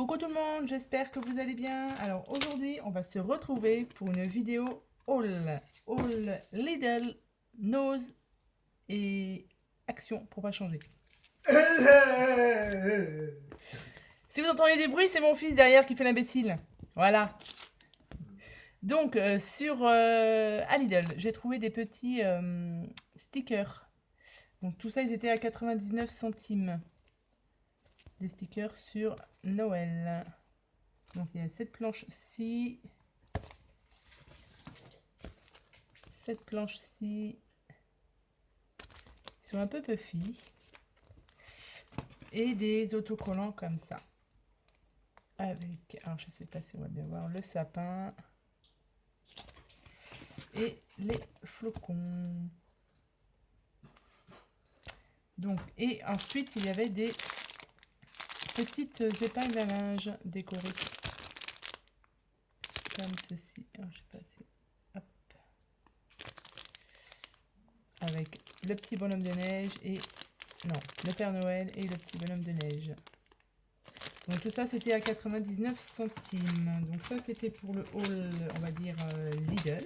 Coucou tout le monde, j'espère que vous allez bien. Alors aujourd'hui, on va se retrouver pour une vidéo haul Lidl, nose et action pour pas changer. Si vous entendez des bruits, c'est mon fils derrière qui fait l'imbécile. Voilà. Donc à Lidl, j'ai trouvé des petits stickers. Donc tout ça, ils étaient à 99 centimes. Des stickers sur Noël. Donc il y a cette planche-ci. Cette planche-ci. Ils sont un peu puffy. Et des autocollants comme ça. Avec, alors je ne sais pas si on va bien voir, le sapin. Et les flocons. Donc, et ensuite il y avait des petites épingles à linge décorées. Comme ceci. Alors, je sais pas si... Hop. Avec le petit bonhomme de neige et... Non, le Père Noël et le petit bonhomme de neige. Donc tout ça, c'était à 99 centimes. Donc ça, c'était pour le haul, on va dire, Lidl.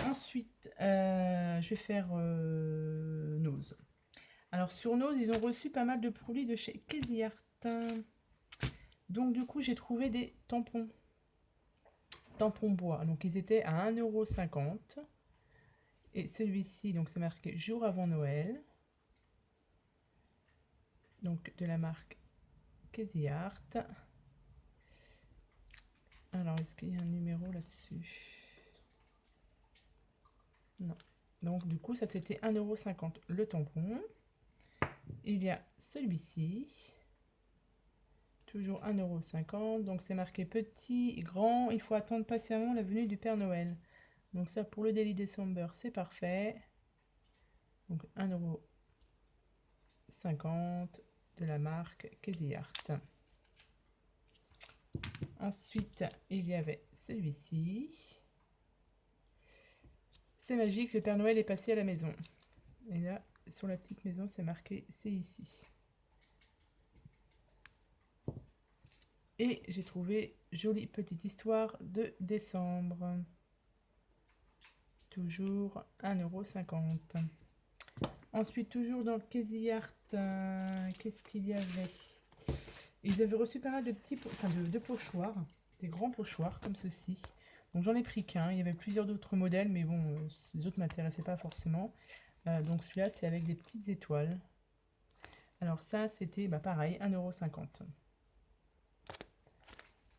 Ensuite, je vais faire Nose. Alors sur Nose, ils ont reçu pas mal de produits de chez Crazy Art. Donc du coup, j'ai trouvé des tampons. Tampons bois. Donc ils étaient à 1,50 €. Et celui-ci, donc c'est marqué jour avant Noël. Donc de la marque Crazy Art. Alors, est-ce qu'il y a un numéro là-dessus? Non. Donc du coup, ça c'était 1,50 € le tampon. Il y a celui-ci. Toujours 1,50 €. Donc c'est marqué petit, grand. Il faut attendre patiemment la venue du Père Noël. Donc ça pour le Daily December, c'est parfait. Donc 1,50 € de la marque Crazy Art. Ensuite, il y avait celui-ci. C'est magique, le Père Noël est passé à la maison. Et là, sur la petite maison, c'est marqué c'est ici. Et j'ai trouvé jolie petite histoire de décembre. Toujours 1,50 €. Ensuite, toujours dans Crazy Art, qu'est-ce qu'il y avait? Ils avaient reçu pas mal de petits de pochoirs, des grands pochoirs comme ceci. Donc j'en ai pris qu'un. Il y avait plusieurs d'autres modèles, mais bon, les autres ne m'intéressaient pas forcément. Donc celui-là, c'est avec des petites étoiles. Alors ça, c'était pareil, 1,50 €.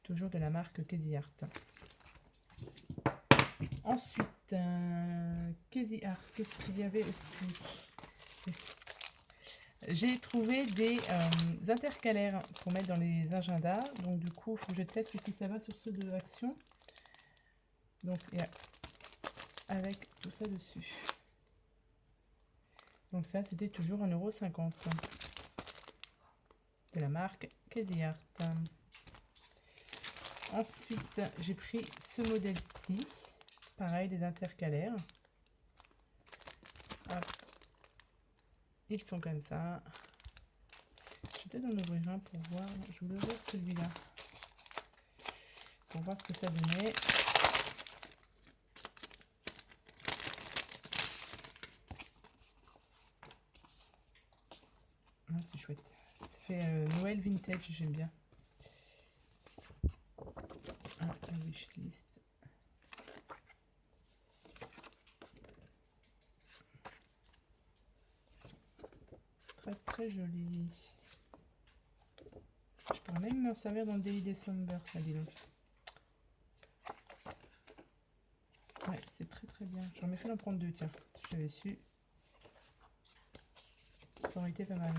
Toujours de la marque Crazy Art. Ensuite, Crazy Art, qu'est-ce qu'il y avait aussi? J'ai trouvé des intercalaires pour mettre dans les agendas. Donc du coup, il faut que je teste si ça va sur ceux de Action. Donc, avec tout ça dessus. Donc ça, c'était toujours 1,50 € de la marque Crazy Art. Ensuite, j'ai pris ce modèle-ci. Pareil, des intercalaires. Hop. Ils sont comme ça. Je vais peut-être en ouvrir un pour voir. Je voulais ouvrir celui-là. Pour voir ce que ça donnait. Ah, c'est chouette. Ça fait Noël vintage, j'aime bien. Ah, la wishlist. Très très joli. Je pourrais même m'en servir dans le Daily December, ça dit donc. Ouais, c'est très très bien. J'en ai fait d'en prendre deux, tiens. Si j'avais su. Ça aurait été pas mal.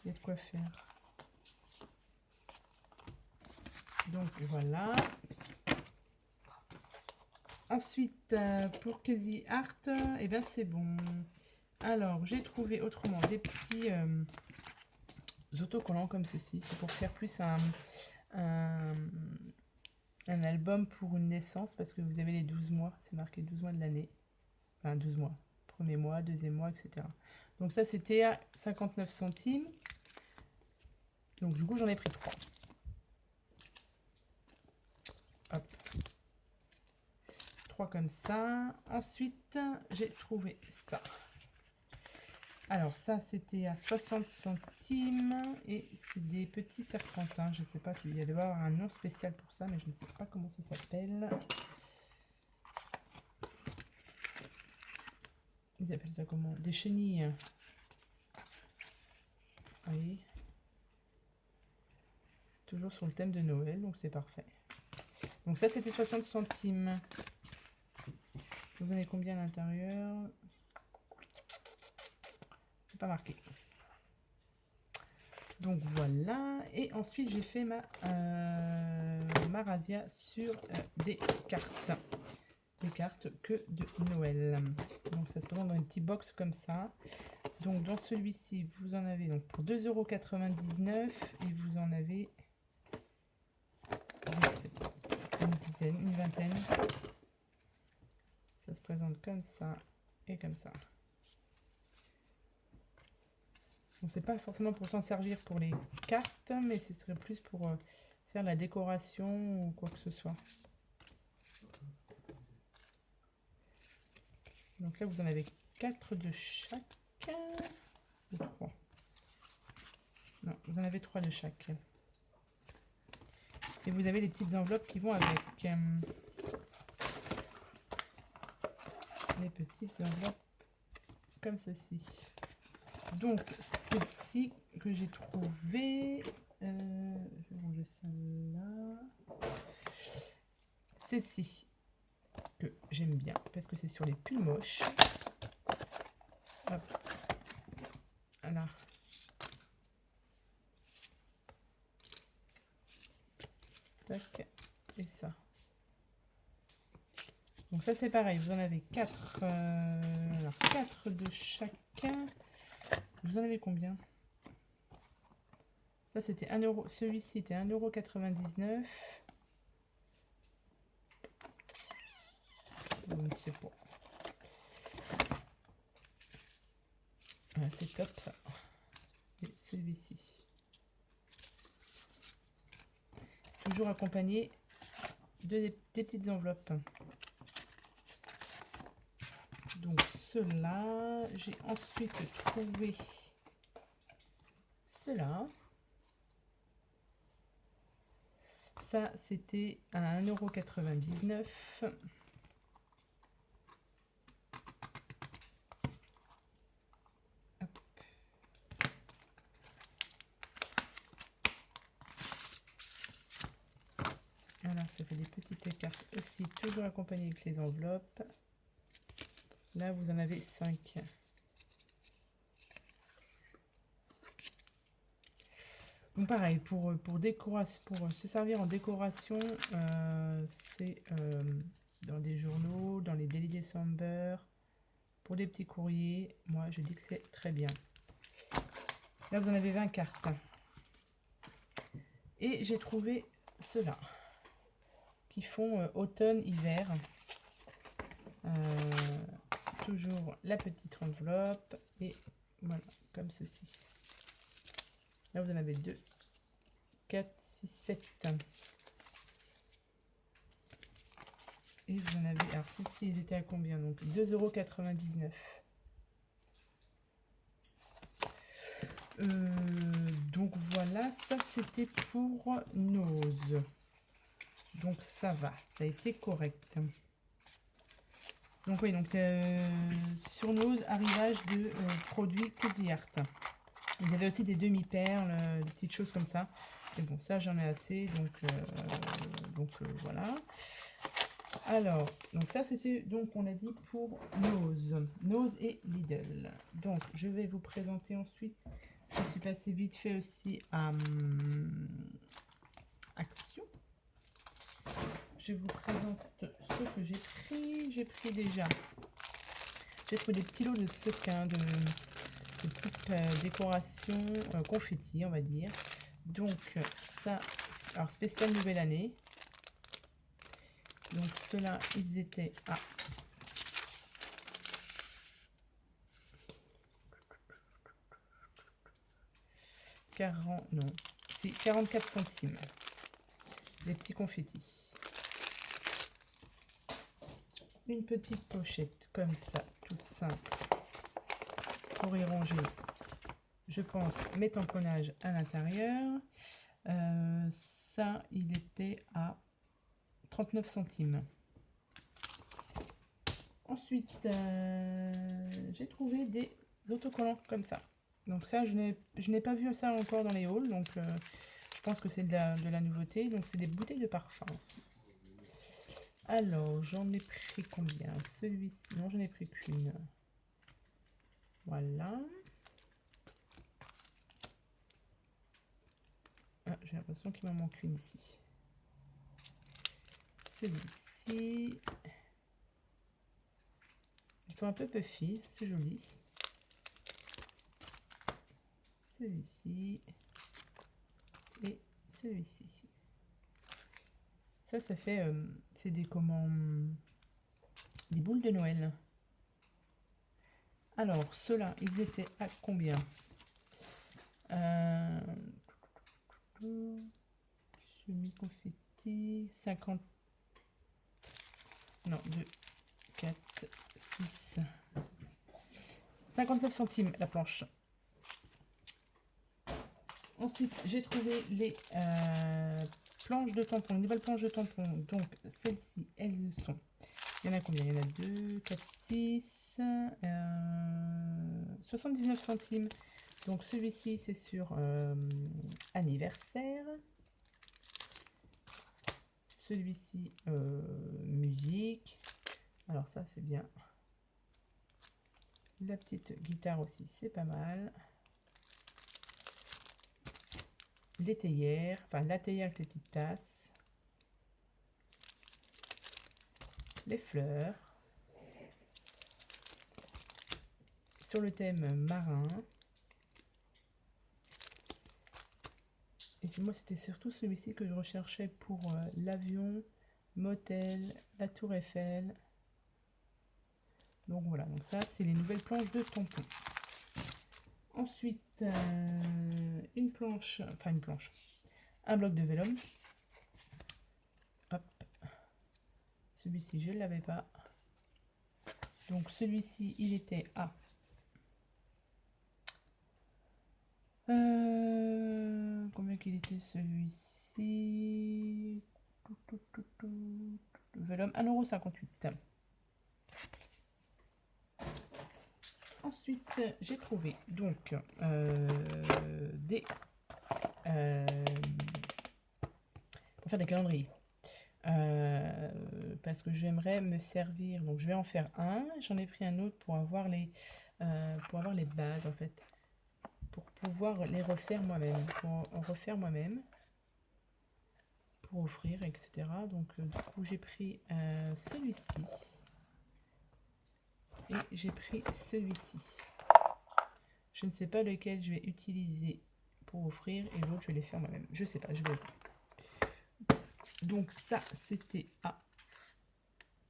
Il y a de quoi faire. Donc voilà. Ensuite, pour Crazy Art, et ben c'est bon. Alors, j'ai trouvé autrement des petits autocollants comme ceci. C'est pour faire plus un album pour une naissance, parce que vous avez les 12 mois. C'est marqué 12 mois de l'année. Enfin, 12 mois. Premier mois, deuxième mois, etc. Donc ça, c'était à 59 centimes. Donc du coup, j'en ai pris 3. Hop. 3 comme ça. Ensuite, j'ai trouvé ça. Alors ça, c'était à 60 centimes et c'est des petits serpentins. Je ne sais pas, il y a devoir avoir un nom spécial pour ça, mais je ne sais pas comment ça s'appelle. Ils appellent ça comment? Des chenilles. Oui. Toujours sur le thème de Noël, donc c'est parfait. Donc ça, c'était 60 centimes. Vous en avez combien à l'intérieur? C'est pas marqué. Donc voilà. Et ensuite, j'ai fait ma razzia sur des cartes. Des cartes que de Noël. Donc ça se présente dans une petite box comme ça. Donc dans celui-ci, vous en avez donc pour 2,99 € et vous en avez une dizaine, une vingtaine. Ça se présente comme ça et comme ça. Donc c'est pas forcément pour s'en servir pour les cartes, mais ce serait plus pour faire la décoration ou quoi que ce soit. Donc là, vous en avez 4 de chaque. Ou 3. Non, vous en avez 3 de chaque. Et vous avez les petites enveloppes qui vont avec. Les petites enveloppes comme ceci. Donc, celle-ci que j'ai trouvée. Je vais ranger celle-là. Celle-ci que j'aime bien parce que c'est sur les pulls moches. Hop. Voilà. Tac. Et ça. Donc ça c'est pareil, vous en avez 4. Alors 4 de chacun. Vous en avez combien? Ça c'était 1 €. Celui-ci était 1,99 €. Donc c'est pour. Voilà, c'est top ça. Et celui-ci. Toujours accompagné des petites enveloppes. Donc cela, j'ai ensuite trouvé cela. Ça, c'était à 1,99 €. Hop. Voilà, ça fait des petites cartes aussi, toujours accompagnées avec les enveloppes. Là, vous en avez 5. Donc pareil, pour se servir en décoration, c'est dans des journaux, dans les Daily December, pour des petits courriers. Moi, je dis que c'est très bien. Là, vous en avez 20 cartes. Et j'ai trouvé ceux-là, qui font automne-hiver. Toujours la petite enveloppe, et voilà, comme ceci. Là, vous en avez 2, 4, 6, 7. Et vous en avez... Alors, ceci, ils étaient à combien? Donc, 2,99 €. Donc, voilà, ça, c'était pour Nose. Donc, ça va. Ça a été correct. Donc, oui, donc, sur Nose, arrivage de produits Cozy Art. Ils avaient aussi des demi-perles, des petites choses comme ça. Et bon, ça, j'en ai assez. Donc voilà. Alors, donc ça, c'était, donc, on a dit pour Nose. Nose et Lidl. Donc, je vais vous présenter ensuite. Je suis passée vite fait aussi à Action. Je vous présente ce que j'ai pris. J'ai pris déjà. J'ai pris des petits lots de sequins, de type décoration confetti, on va dire. Donc ça, alors spécial nouvelle année. Donc ceux-là, ils étaient à 40, non, c'est 44 centimes. Des petits confettis. Une petite pochette comme ça, toute simple, pour y ranger, je pense, mes tamponnages à l'intérieur. Ça, il était à 39 centimes. Ensuite, j'ai trouvé des autocollants comme ça. Donc ça, je n'ai pas vu ça encore dans les hauls, donc je pense que c'est de la nouveauté. Donc c'est des bouteilles de parfum. Alors, j'en ai pris combien? Celui-ci, non, j'en ai pris qu'une. Voilà. Ah, j'ai l'impression qu'il m'en manque une ici. Celui-ci. Ils sont un peu puffy, c'est joli. Celui-ci. Et celui-ci. Ça fait... c'est des des boules de Noël. Alors, ceux-là, ils étaient à combien? Semi-confetti, 50... Non, 2, 4, 6... 59 centimes la planche. Ensuite, j'ai trouvé les planches de tampons, les nouvelles planches de tampons. Donc, celles-ci, elles sont... Il y en a combien? Il y en a 2, 4, 6... 79 centimes. Donc, celui-ci, c'est sur anniversaire. Celui-ci, musique. Alors ça, c'est bien. La petite guitare aussi, c'est pas mal. Les théières, enfin la théière avec les petites tasses. Les fleurs. Sur le thème marin. Et moi, c'était surtout celui-ci que je recherchais pour l'avion, motel, la tour Eiffel. Donc voilà, donc ça, c'est les nouvelles planches de tampons. Ensuite, une planche, enfin une planche, un bloc de vélum. Hop. Celui-ci, je ne l'avais pas. Donc celui-ci, il était à... combien qu'il était celui-ci? Vélum, 1,58 €. Ensuite, j'ai trouvé donc des... pour faire des calendriers. Parce que j'aimerais me servir, donc je vais en faire un. J'en ai pris un autre pour avoir les bases en fait. Pour pouvoir les refaire moi-même, pour en refaire moi-même, pour offrir, etc. Donc du coup j'ai pris celui-ci et j'ai pris celui-ci. Je ne sais pas lequel je vais utiliser pour offrir et l'autre je vais les faire moi-même. Je sais pas, je vais voir. Donc ça c'était à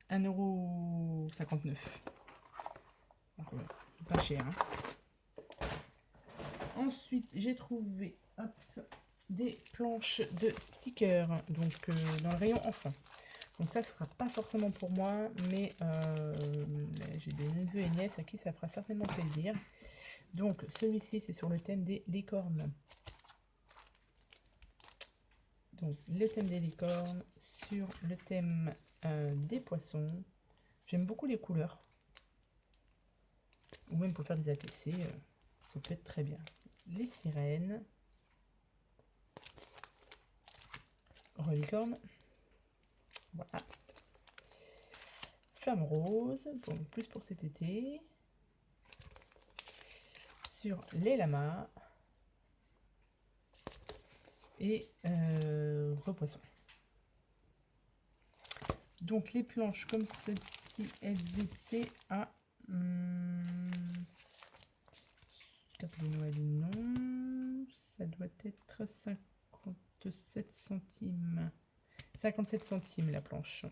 1,59 €. Donc pas cher. Hein. Ensuite, j'ai trouvé des planches de stickers, donc dans le rayon enfant. Donc ça, ce ne sera pas forcément pour moi, mais j'ai des neveux et nièces à qui ça fera certainement plaisir. Donc celui-ci, c'est sur le thème des licornes. Donc le thème des licornes, sur le thème des poissons. J'aime beaucoup les couleurs. Ou même pour faire des ATC, ça peut être très bien. Les sirènes, relicorne, voilà, flamme rose, bon, plus pour cet été, sur les lamas et repoisson. Donc les planches comme celle-ci, elles étaient à non, ça doit être 57 centimes. 57 centimes la planche.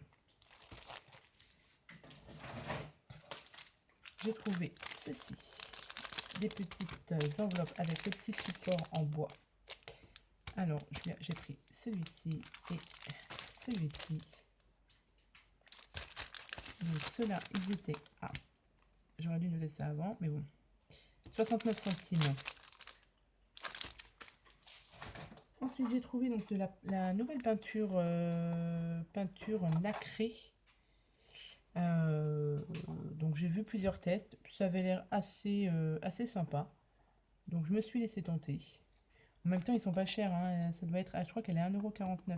J'ai trouvé ceci, des petites enveloppes avec le petit support en bois. Alors, j'ai pris celui-ci et celui-ci. Donc, ceux-là, ils étaient à... J'aurais dû noter ça avant, mais bon. 69 centimes. Ensuite, j'ai trouvé donc de la nouvelle peinture, peinture nacrée. Donc, j'ai vu plusieurs tests. Ça avait l'air assez sympa. Donc, je me suis laissé tenter. En même temps, ils sont pas chers. Hein. Ça doit être, je crois qu'elle est 1,49 €.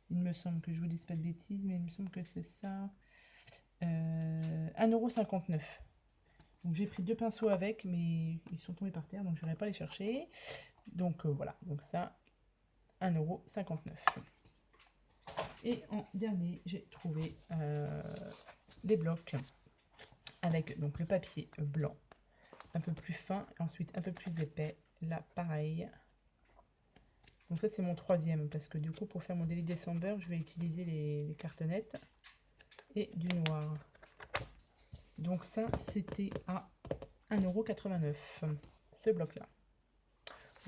Il me semble que je vous dise pas de bêtises, mais il me semble que c'est ça. 1,59 €. Donc j'ai pris 2 pinceaux avec, mais ils sont tombés par terre, donc je n'irai pas les chercher. Donc voilà, donc ça, 1,59 €. Et en dernier, j'ai trouvé des blocs avec donc le papier blanc, un peu plus fin, ensuite un peu plus épais. Là, pareil. Donc ça, c'est mon troisième, parce que du coup, pour faire mon Daily December, je vais utiliser les cartonnettes et du noir. Donc ça, c'était à 1,89 €, ce bloc-là.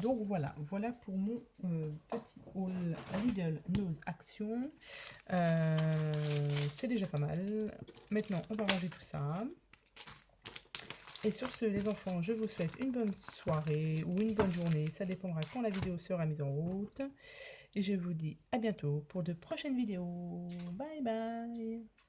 Donc voilà pour mon petit haul Lidl Nose Action. C'est déjà pas mal. Maintenant, on va ranger tout ça. Et sur ce, les enfants, je vous souhaite une bonne soirée ou une bonne journée. Ça dépendra quand la vidéo sera mise en route. Et je vous dis à bientôt pour de prochaines vidéos. Bye bye!